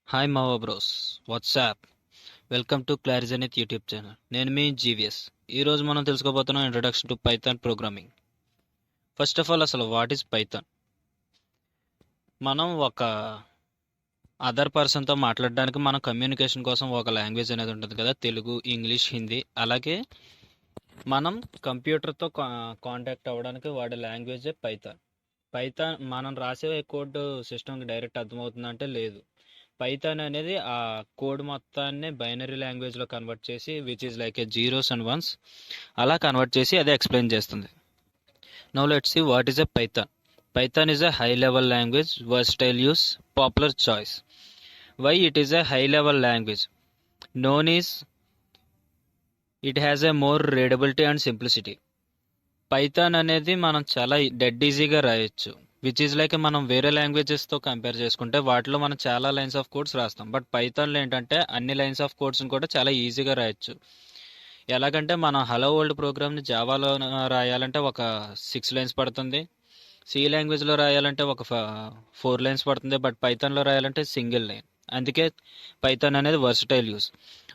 Hi మావా bros, what's up. Welcome to క్లారిజనెత్ YouTube channel. నేను మీ జీవిఎస్. ఈరోజు మనం తెలుసుకోబోతున్నాం introduction to python programming. First of all, అసలు వాట్ ఈస్ పైథాన్? మనం ఒక అదర్ పర్సన్తో మాట్లాడడానికి మన కమ్యూనికేషన్ కోసం ఒక లాంగ్వేజ్ అనేది ఉంటుంది కదా, తెలుగు, ఇంగ్లీష్, హిందీ. అలాగే మనం కంప్యూటర్తో కాంటాక్ట్ అవ్వడానికి వాడే లాంగ్వేజే పైథాన్. పైథాన్ మనం రాసే కోడ్ సిస్టమ్కి డైరెక్ట్ అర్థమవుతుందంటే లేదు. పైథాన్ అనేది ఆ కోడ్ మొత్తాన్ని బైనరీ లాంగ్వేజ్లో కన్వర్ట్ చేసి, which is like a zeros and ones, అలా కన్వర్ట్ చేసి అదే ఎక్స్ప్లెయిన్ చేస్తుంది. Now let's see what is a Python. Python is a high level language, versatile use, popular choice. Why it is a high level language? Known is it has a more readability and simplicity. Python అనేది మనం చాలా dead ఈజీగా రాయొచ్చు, which is like మనం వేరే లాంగ్వేజెస్తో compare చేసుకుంటే వాటిలో మనం చాలా లైన్స్ ఆఫ్ కోడ్స్ రాస్తాం. బట్ పైథాన్లో ఏంటంటే అన్ని లైన్స్ ఆఫ్ కోడ్స్ని కూడా చాలా ఈజీగా రాయొచ్చు. ఎలాగంటే మనం హలో వరల్డ్ ప్రోగ్రామ్ని జావాలో రాయాలంటే ఒక 6 లైన్స్ పడుతుంది, సి లాంగ్వేజ్లో రాయాలంటే ఒక 4 లైన్స్ పడుతుంది, బట్ పైథాన్లో రాయాలంటే సింగిల్ లైన్. అందుకే పైథాన్ అనేది versatile use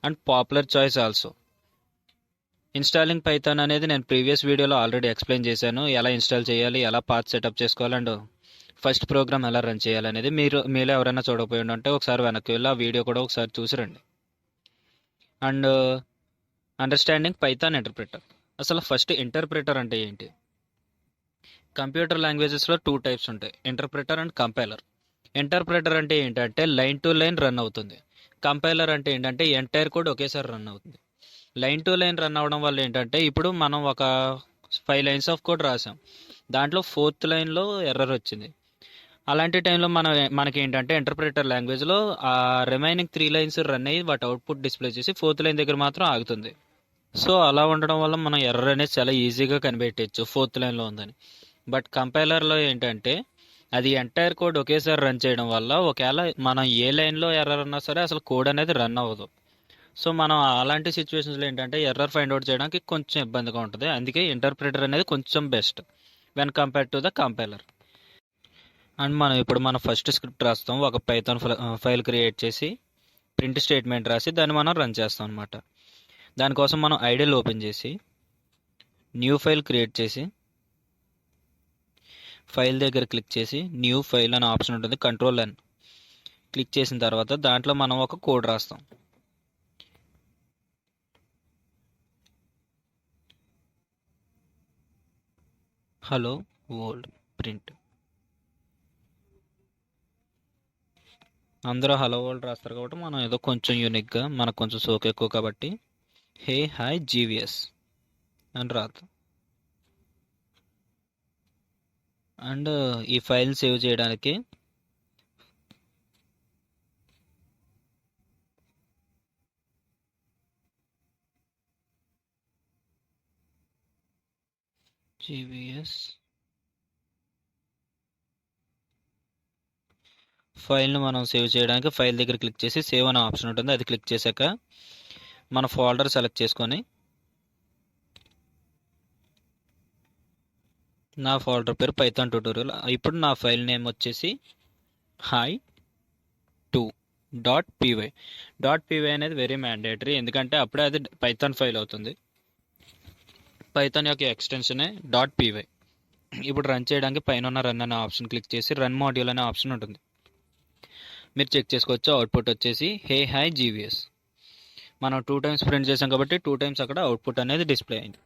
and popular choice also. Installing Python అనేది నేను ప్రీవియస్ వీడియోలో ఆల్రెడీ ఎక్స్ప్లెయిన్ చేశాను. ఎలా ఇన్స్టాల్ చేయాలి, ఎలా పాత్ సెటప్ చేసుకోవాలి అండ్ ఫస్ట్ ప్రోగ్రామ్ ఎలా రన్ చేయాలి అనేది. మీలో ఎవరైనా చూడకపోయి ఉంటే ఒకసారి వెనక్కి వెళ్ళి ఆ వీడియో కూడా ఒకసారి చూసిరండి. And understanding python interpreter. అసలు ఫస్ట్ ఇంటర్ప్రిటర్ అంటే ఏంటి? కంప్యూటర్ లాంగ్వేజెస్లో 2 టైప్స్ ఉంటాయి, ఇంటర్ప్రిటర్ అండ్ కంపైలర్. ఇంటర్ప్రిటర్ అంటే ఏంటంటే లైన్ టు లైన్ రన్ అవుతుంది. కంపైలర్ అంటే ఏంటంటే ఎంటైర్ కోడ్ ఒకేసారి రన్ అవుతుంది. లైన్ టు లైన్ రన్ అవ్వడం వల్ల ఏంటంటే ఇప్పుడు మనం ఒక 5 లైన్స్ ఆఫ్ కోడ్ రాసాం, దాంట్లో 4th లైన్లో ఎర్రర్ వచ్చింది. అలాంటి టైంలో మనకి ఏంటంటే ఇంటర్ప్రిటర్ లాంగ్వేజ్లో ఆ రిమైనింగ్ 3 లైన్స్ రన్ అయ్యి వాటి అవుట్పుట్ డిస్ప్లే చేసి 4th లైన్ దగ్గర మాత్రం ఆగుతుంది. సో అలా ఉండడం వల్ల మనం ఎర్రర్ అనేది చాలా ఈజీగా కనిపెట్టచ్చు 4th లైన్లో ఉందని. బట్ కంపైలర్లో ఏంటంటే అది ఎంటైర్ కోడ్ ఒకేసారి రన్ చేయడం వల్ల ఒకవేళ మనం ఏ లైన్లో ఎర్రర్ ఉన్నా సరే అసలు కోడ్ అనేది రన్ అవ్వదు. సో మనం అలాంటి సిచ్యువేషన్స్లో ఏంటంటే ఎర్రర్ ఫైండ్ అవుట్ చేయడానికి కొంచెం ఇబ్బందిగా ఉంటుంది. అందుకే ఇంటర్ప్రిటర్ అనేది కొంచెం best when compare to the compiler. And మనం ఇప్పుడు మన ఫస్ట్ స్క్రిప్ట్ రాస్తాం, ఒక పైథాన్ ఫైల్ క్రియేట్ చేసి ప్రింట్ స్టేట్మెంట్ రాసి దాన్ని మనం రన్ చేస్తాం అనమాట. దానికోసం మనం ఐడియల్ ఓపెన్ చేసి న్యూ ఫైల్ క్రియేట్ చేసి ఫైల్ దగ్గర క్లిక్ చేసి న్యూ ఫైల్ అనే ఆప్షన్ ఉంటుంది, Ctrl+N క్లిక్ చేసిన తర్వాత దాంట్లో మనం ఒక కోడ్ రాస్తాం. Hello world print. అందరూ హలో వరల్డ్ రాస్తారు కాబట్టి మనం ఏదో కొంచెం యూనిక్గా, మనకు కొంచెం సోకు ఎక్కువ కాబట్టి హే హాయ్ జీవిఎస్ అని రాద్దాం. అండ్ ఈ ఫైల్ సేవ్ చేయడానికి జీవిఎస్ ఫైల్ను మనం సేవ్ చేయడానికి ఫైల్ దగ్గర క్లిక్ చేసి సేవ్ అనే ఆప్షన్ ఉంటుంది, అది క్లిక్ చేశాక మన ఫోల్డర్ సెలెక్ట్ చేసుకొని నా ఫోల్డర్ పేరు పైథాన్ ట్యూటోరియల్. ఇప్పుడు నా ఫైల్ నేమ్ వచ్చేసి hi2.py. .py అనేది వెరీ మ్యాండేటరీ, ఎందుకంటే అప్పుడే అది పైథాన్ ఫైల్ అవుతుంది. పైథాన్ యొక్క ఎక్స్టెన్షనే .py. ఇప్పుడు రన్ చేయడానికి పైన ఉన్న రన్ అనే ఆప్షన్ క్లిక్ చేసి రన్ మాడ్యూల్ అనే ఆప్షన్ ఉంటుంది, మీరు చెక్ చేసుకోవచ్చు. అవుట్పుట్ వచ్చేసి హే హాయ్ జీవిఎస్. మనం 2 టైమ్స్ ప్రింట్ చేసాం కాబట్టి 2 టైమ్స్ అక్కడ అవుట్పుట్ అనేది డిస్ప్లే అయింది.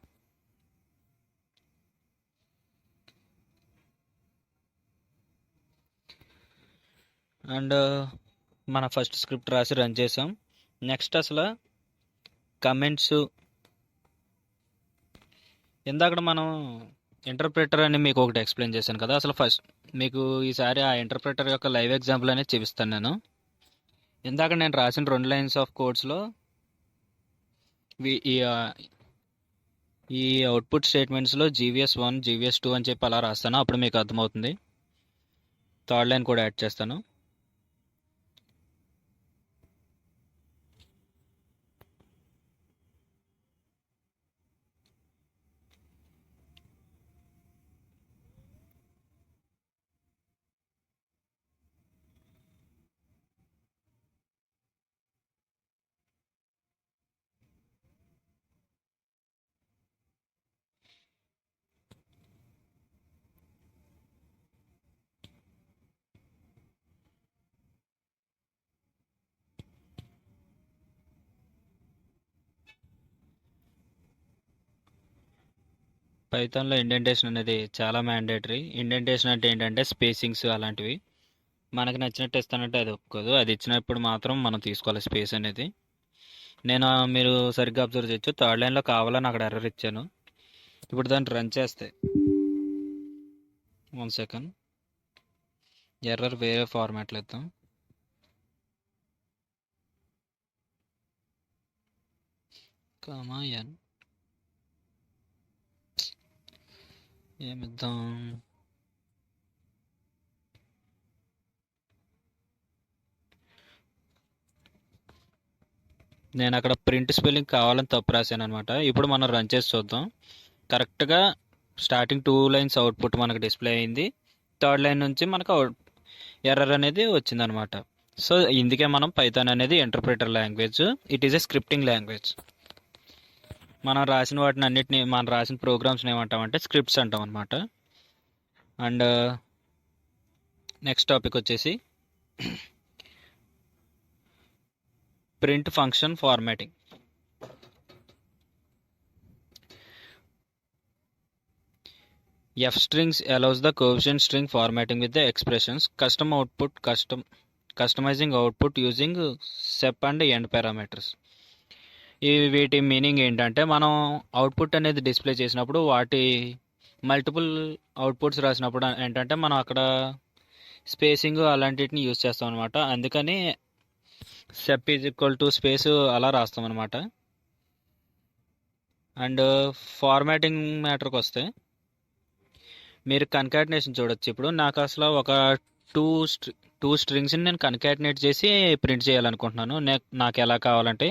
అండ్ మన ఫస్ట్ స్క్రిప్ట్ రాసి రన్ చేసాం. నెక్స్ట్ అసలు కమెంట్స్, ఇందాక మనం ఇంటర్ప్రిటర్ అని మీకు ఒకటి ఎక్స్ప్లెయిన్ చేశాను కదా, అసలు ఫస్ట్ మీకు ఈసారి ఆ ఇంటర్ప్రిటర్ యొక్క లైవ్ ఎగ్జాంపుల్ అనేది చూపిస్తాను నేను. ఇందాక నేను రాసిన 2 లైన్స్ ఆఫ్ కోడ్స్లో ఈ అవుట్పుట్ స్టేట్మెంట్స్లో GVS1 GVS2 అని చెప్పి అలా రాస్తాను, అప్పుడు మీకు అర్థమవుతుంది. 3rd లైన్ కూడా యాడ్ చేస్తాను. పైథాన్లో ఇండెంటేషన్ అనేది చాలా మ్యాండేటరీ. ఇండెంటేషన్ అంటే ఏంటంటే స్పేసింగ్స్ అలాంటివి. మనకు నచ్చినట్టు ఇస్తానంటే అది ఒప్పుకోదు. అది ఇచ్చినప్పుడు మాత్రం మనం తీసుకోవాలి స్పేస్ అనేది. మీరు సరిగ్గా అబ్జర్వ్ చేయొచ్చు, థర్డ్ లైన్లో కావాలని అక్కడ ఎర్రర్ ఇచ్చాను. ఇప్పుడు దాన్ని రన్ చేస్తే 1 సెకండ్, ఎర్రర్ వేరే ఫార్మాట్లో ఇద్దాం. కామాయన్ ఏమిద్దాం, నేను అక్కడ ప్రింట్ స్పెల్లింగ్ కావాలని తప్పు రాశాను అనమాట. ఇప్పుడు మనం రన్ చేసి చూద్దాం. కరెక్ట్గా స్టార్టింగ్ 2 లైన్స్ అవుట్పుట్ మనకు డిస్ప్లే అయింది. థర్డ్ లైన్ నుంచి మనకు ఎర్రర్ అనేది వచ్చిందనమాట. సో ఇందుకే మనం పైథాన్ అనేది interpreter language, it is a scripting language. మనం రాసిన వాటిని అన్నిటిని, మనం రాసిన ప్రోగ్రామ్స్ని ఏమంటామంటే స్క్రిప్ట్స్ అంటాం అనమాట. అండ్ నెక్స్ట్ టాపిక్ వచ్చేసి print function formatting. F strings allows the coefficient string formatting with the expressions, customizing output using sep and end parameters. వీటి మీనింగ్ ఏంటంటే, మనం అవుట్పుట్ అనేది డిస్ప్లే చేసినప్పుడు వాటి మల్టిపుల్ అవుట్పుట్స్ రాసినప్పుడు ఏంటంటే మనం అక్కడ స్పేసింగ్ అలాంటిని యూజ్ చేస్తాం అనమాట. అందుకని సెప్ ఈజ్ ఈక్వల్ టు స్పేస్ అలా రాస్తాం అనమాట. అండ్ ఫార్మాటింగ్ మ్యాటర్కి వస్తే మీరు కన్కాటినేషన్ చూడొచ్చు. ఇప్పుడు నాకు అసలు ఒక టూ స్ట్రింగ్స్ని నేను కన్కాటినేట్ చేసి ప్రింట్ చేయాలనుకుంటున్నాను. నాకు ఎలా కావాలంటే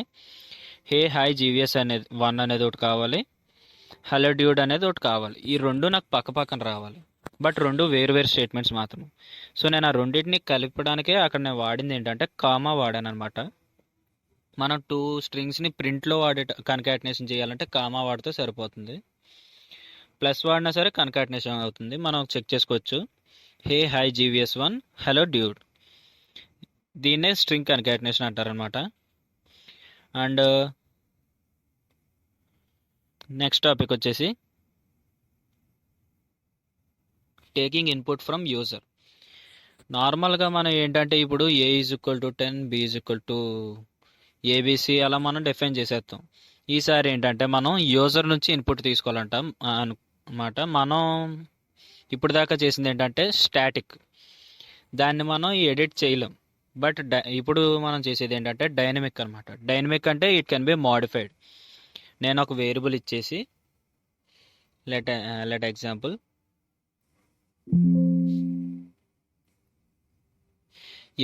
హే హాయ్ జీవిఎస్ అనేది 1 అనేది ఒకటి కావాలి, హలో డ్యూడ్ అనేది ఒకటి కావాలి. ఈ రెండు నాకు పక్క పక్కన రావాలి, బట్ రెండు వేరు వేరు స్టేట్మెంట్స్ మాత్రం. సో నేను ఆ రెండింటిని కలపడానికే అక్కడ నేను వాడింది ఏంటంటే కామా వాడాను అనమాట. మనం 2 స్ట్రింగ్స్ని ప్రింట్లో కన్కాటినేషన్ చేయాలంటే కామా వాడితే సరిపోతుంది. ప్లస్ వాడినా సరే కన్కాటినేషన్ అవుతుంది. మనం చెక్ చేసుకోవచ్చు. Hey hi GVS 1 hello dude, దీన్నే స్ట్రింగ్ కన్కాటినేషన్ అంటారనమాట. అండ్ నెక్స్ట్ టాపిక్ వచ్చేసి టేకింగ్ ఇన్పుట్ ఫ్రమ్ యూజర్. నార్మల్గా మనం ఏంటంటే ఇప్పుడు A is equal to 10, B is equal to ABC అలా మనం డిఫైన్ చేసేస్తాం. ఈసారి ఏంటంటే మనం యూజర్ నుంచి ఇన్పుట్ తీసుకోవాలంటాం అనమాట. మనం ఇప్పుడు దాకా చేసింది ఏంటంటే స్టాటిక్, దాన్ని మనం ఎడిట్ చేయలేం. బట్ ఇప్పుడు మనం చేసేది ఏంటంటే డైనమిక్ అనమాట. డైనమిక్ అంటే ఇట్ కెన్ బి మోడిఫైడ్. నేను ఒక వేరియబుల్ ఇచ్చేసి let example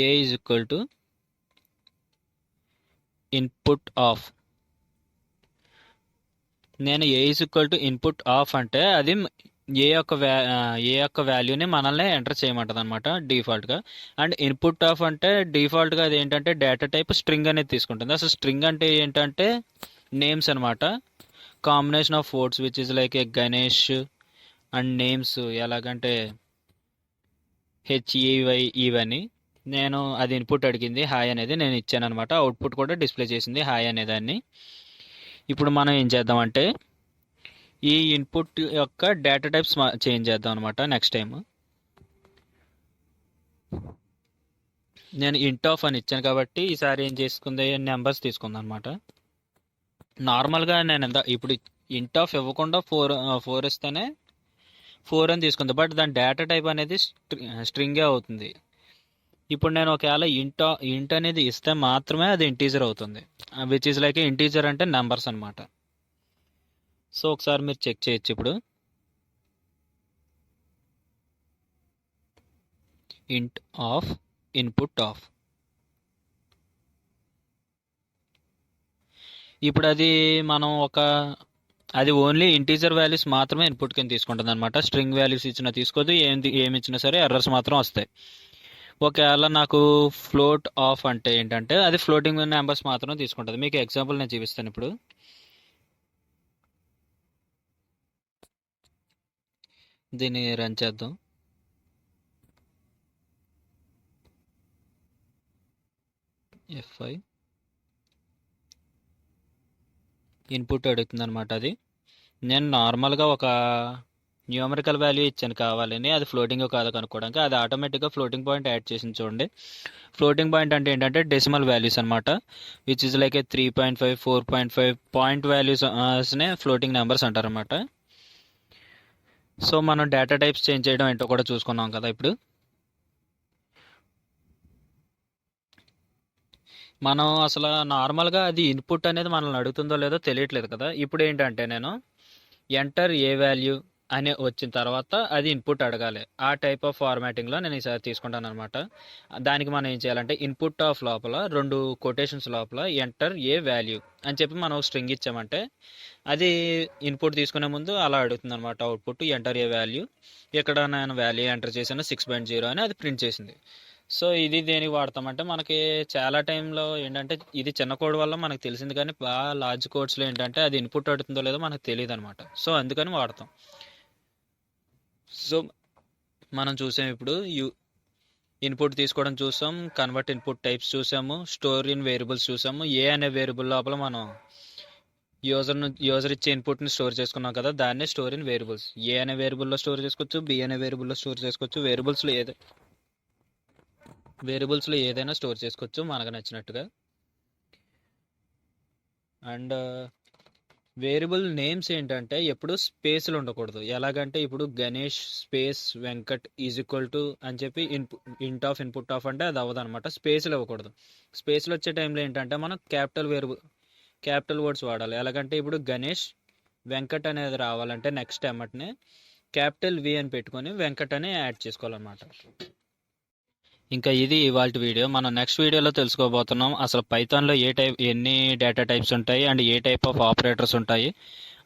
A is equal to input of. నేను A is equal to input of అంటే అది ఏ యొక్క వాల్యూని మనల్ని ఎంటర్ చేయమంటుంది అనమాట డిఫాల్ట్గా. అండ్ ఇన్పుట్ ఆఫ్ అంటే డిఫాల్ట్గా అది ఏంటంటే డేటా టైప్ స్ట్రింగ్ అనేది తీసుకుంటుంది. అసలు స్ట్రింగ్ అంటే ఏంటంటే నేమ్స్ అనమాట, combination of words which is like A Ganesh and names ఎలాగంటే హెచ్ఈవై ఇవన్నీ. నేను అది ఇన్పుట్ అడిగింది హాయ్ అనేది నేను ఇచ్చాను అనమాట. అవుట్పుట్ కూడా డిస్ప్లే చేసింది హాయ్ అనేదాన్ని. ఇప్పుడు మనం ఏం చేద్దామంటే ఈ ఇన్పుట్ యొక్క డేటా టైప్స్ చేంజ్ చేద్దాం అనమాట. నెక్స్ట్ టైం నేను ఇంట్ ఆఫ్ అని ఇచ్చాను కాబట్టి ఈసారి ఏం చేసుకుంది, నెంబర్స్ తీసుకుంది అనమాట. నార్మల్గా నేను ఇప్పుడు ఇంట్ ఆఫ్ ఇవ్వకుండా 4 ఇస్తేనే 4 అని తీసుకుంది, బట్ దాని డేటా టైప్ అనేది స్ట్రింగే అవుతుంది. ఇప్పుడు నేను ఒకవేళ ఇంట్ అనేది ఇస్తే మాత్రమే అది ఇంటీజర్ అవుతుంది, విచ్ ఈజ్ లైక్ ఇంటీజర్ అంటే నెంబర్స్ అనమాట. సో ఒకసారి మీరు చెక్ చేయొచ్చు. ఇప్పుడు ఇంట్ ఆఫ్ ఇన్పుట్ ఆఫ్, ఇప్పుడు అది మనం అది ఓన్లీ ఇంటీజర్ వాల్యూస్ మాత్రమే ఇన్పుట్ కింద తీసుకుంటుంది అనమాట. స్ట్రింగ్ వాల్యూస్ ఇచ్చినా తీసుకోదు, ఏమి ఇచ్చినా సరే ఎర్రర్స్ మాత్రం వస్తాయి. ఒకవేళ నాకు ఫ్లోట్ ఆఫ్ అంటే ఏంటంటే అది ఫ్లోటింగ్ నెంబర్స్ మాత్రం తీసుకుంటుంది. మీకు ఎగ్జాంపుల్ నేను చూపిస్తాను. ఇప్పుడు దీన్ని రన్ చేద్దాం. F5 ఇన్పుట్ అడుగుతుంది అనమాట. అది నేను నార్మల్గా ఒక న్యూమరికల్ వాల్యూ ఇచ్చాను కావాలని, అది ఫ్లోటింగ్ కాదో కనుక్కోవడానికి. అది ఆటోమేటిక్గా ఫ్లోటింగ్ పాయింట్ యాడ్ చేసింది చూడండి. ఫ్లోటింగ్ పాయింట్ అంటే ఏంటంటే డెసిమల్ వాల్యూస్ అనమాట, విచ్ ఇస్ లైక్ 3.5, 4.5 పాయింట్ వాల్యూస్నే ఫ్లోటింగ్ నెంబర్స్ అంటారనమాట. సో మనం డేటా టైప్స్ చేంజ్ చేయడం ఏంటో కూడా చూసుకున్నాం కదా. ఇప్పుడు మనం అసలు నార్మల్గా అది ఇన్పుట్ అనేది మనల్ని అడుగుతుందో లేదో తెలియట్లేదు కదా. ఇప్పుడు ఏంటంటే నేను ఎంటర్ ఏ వాల్యూ అని వచ్చిన తర్వాత అది ఇన్పుట్ అడగాలి. ఆ టైప్ ఆఫ్ ఫార్మాటింగ్లో నేను ఈసారి తీసుకుంటాను అనమాట. దానికి మనం ఏం చేయాలంటే ఇన్పుట్ ఆఫ్ లోపల 2 కొటేషన్స్ లోపల ఎంటర్ ఏ వాల్యూ అని చెప్పి మనం స్ట్రింగ్ ఇచ్చామంటే అది ఇన్పుట్ తీసుకునే ముందు అలా అడుగుతుంది అనమాట. అవుట్పుట్ ఎంటర్ ఏ వాల్యూ, ఇక్కడ నేను వాల్యూ ఎంటర్ చేశాను 6.0 అని అది ప్రింట్ చేసింది. సో ఇది దేనికి వాడతామంటే మనకి చాలా టైంలో ఏంటంటే ఇది చిన్న కోడ్ వల్ల మనకు తెలిసింది, కానీ బాగా లార్జ్ కోడ్స్లో ఏంటంటే అది ఇన్పుట్ అడుగుతుందో లేదో మనకు తెలియదు అనమాట. సో అందుకని వాడతాం. సో మనం చూసాం ఇప్పుడు ఇన్పుట్ తీసుకోవడం చూసాం, కన్వర్ట్ ఇన్పుట్ టైప్స్ చూసాము, స్టోర్ ఇన్ వేరియబుల్స్ చూసాము. ఏ అనే వేరియబుల్ లోపల మనం యూజర్ ఇచ్చే ఇన్పుట్ని స్టోర్ చేసుకున్నాం కదా, దాన్నే స్టోర్ ఇన్ వేరియబుల్స్. ఏ అనే వేరియబుల్లో స్టోర్ చేసుకోవచ్చు, బి అనే వేరియబుల్లో స్టోర్ చేసుకోవచ్చు, వేరియబుల్స్లో ఏదైనా స్టోర్ చేసుకోవచ్చు మనకు నచ్చినట్టుగా. అండ్ వేరియబుల్ నేమ్స్ ఏంటంటే ఎప్పుడు స్పేస్లు ఉండకూడదు. ఎలాగంటే ఇప్పుడు Ganesh space Venkat is equal to అని చెప్పి ఇంట్ ఆఫ్ ఇన్పుట్ ఆఫ్ అంటే అది అవ్వదు అనమాట. స్పేస్లు ఇవ్వకూడదు. స్పేస్లు వచ్చే టైంలో ఏంటంటే మనం క్యాపిటల్ వర్డ్స్ వాడాలి. ఎలాగంటే ఇప్పుడు గణేష్ వెంకట్ అనేది రావాలంటే నెక్స్ట్ ఎమ్మటనే క్యాపిటల్ వి అని పెట్టుకొని వెంకట్ అని యాడ్ చేసుకోవాలన్నమాట. ఇంకా ఇది ఇవాల్టి వీడియో. మనం నెక్స్ట్ వీడియోలో తెలుసుకోబోతున్నాం అసలు పైథాన్లో ఎన్ని డేటా టైప్స్ ఉంటాయి and A type of operators ఉంటాయి,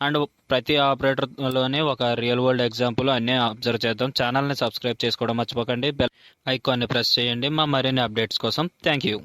అండ్ ప్రతి ఆపరేటర్లోనే ఒక రియల్ వరల్డ్ ఎగ్జాంపుల్ అన్నీ అబ్జర్వ్ చేద్దాం. ఛానల్ని సబ్స్క్రైబ్ చేసుకోవడం మర్చిపోకండి. బెల్ ఐకాన్ని ప్రెస్ చేయండి మా మరిన్ని అప్డేట్స్ కోసం. Thank you.